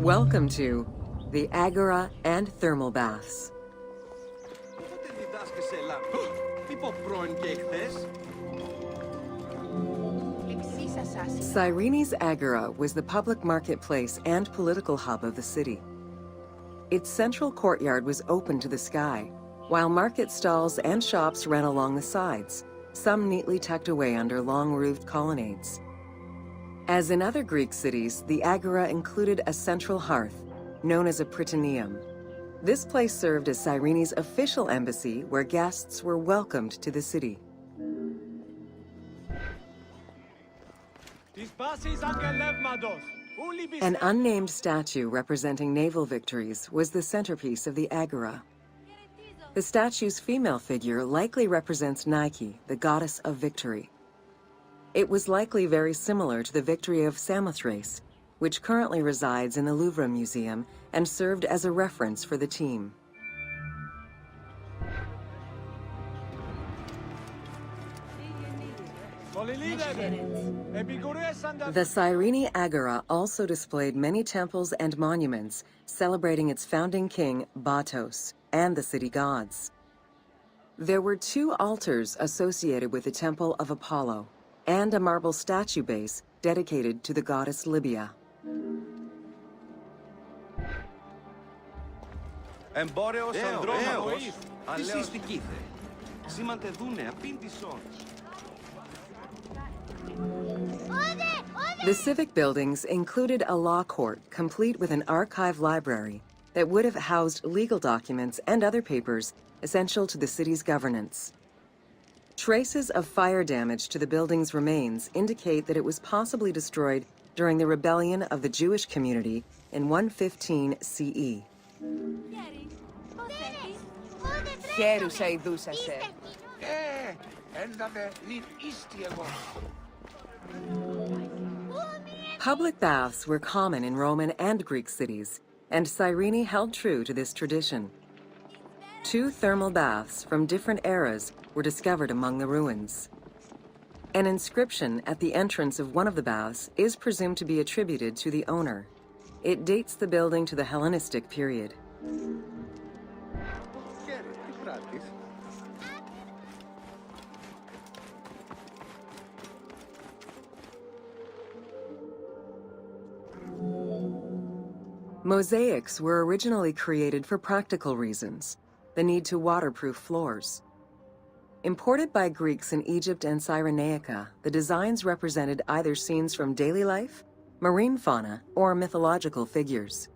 Welcome to the Agora and Thermal Baths. Cyrene's Agora was the public marketplace and political hub of the city. Its central courtyard was open to the sky, while market stalls and shops ran along the sides, some neatly tucked away under long-roofed colonnades. As in other Greek cities, the Agora included a central hearth, known as a prytaneum. This place served as Cyrene's official embassy where guests were welcomed to the city. An unnamed statue representing naval victories was the centerpiece of the Agora. The statue's female figure likely represents Nike, the goddess of victory. It was likely very similar to the victory of Samothrace, which currently resides in the Louvre Museum and served as a reference for the team. The Cyrene Agora also displayed many temples and monuments celebrating its founding king, Batos, and the city gods. There were 2 altars associated with the Temple of Apollo, and a marble statue base dedicated to the goddess Libya. The civic buildings included a law court complete with an archive library that would have housed legal documents and other papers essential to the city's governance. Traces of fire damage to the building's remains indicate that it was possibly destroyed during the rebellion of the Jewish community in 115 CE. Public baths were common in Roman and Greek cities, and Cyrene held true to this tradition. 2 thermal baths from different eras were discovered among the ruins. An inscription at the entrance of one of the baths is presumed to be attributed to the owner. It dates the building to the Hellenistic period. Mosaics were originally created for practical reasons, the need to waterproof floors. Imported by Greeks in Egypt and Cyrenaica, the designs represented either scenes from daily life, marine fauna, or mythological figures.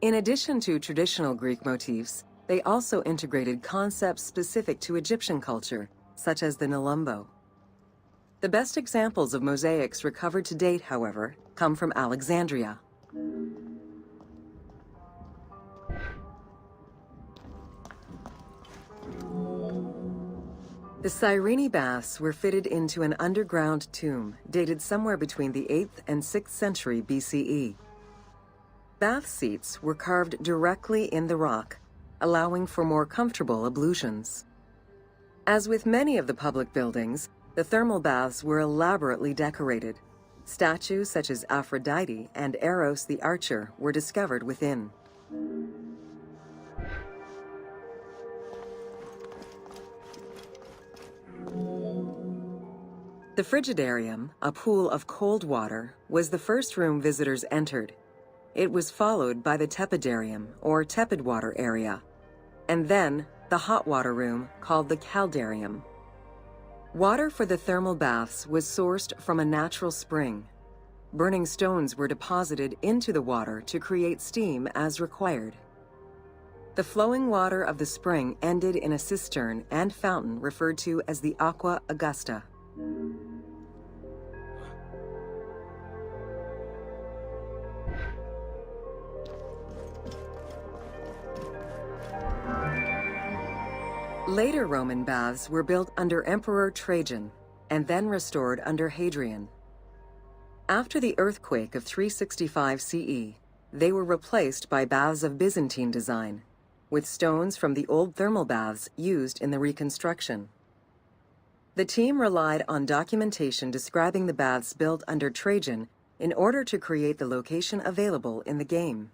In addition to traditional Greek motifs, they also integrated concepts specific to Egyptian culture, such as the Nelumbo. The best examples of mosaics recovered to date, however, come from Alexandria. The Cyrene baths were fitted into an underground tomb dated somewhere between the 8th and 6th century BCE. Bath seats were carved directly in the rock, allowing for more comfortable ablutions. As with many of the public buildings, the thermal baths were elaborately decorated. Statues such as Aphrodite and Eros the Archer were discovered within. The Frigidarium, a pool of cold water, was the first room visitors entered. It was followed by the Tepidarium, or tepid water area, and then the hot water room called the Caldarium. Water for the thermal baths was sourced from a natural spring. Burning stones were deposited into the water to create steam as required. The flowing water of the spring ended in a cistern and fountain referred to as the Aqua Augusta. Later Roman baths were built under Emperor Trajan and then restored under Hadrian. After the earthquake of 365 CE, they were replaced by baths of Byzantine design, with stones from the old thermal baths used in the reconstruction. The team relied on documentation describing the baths built under Trajan in order to create the location available in the game.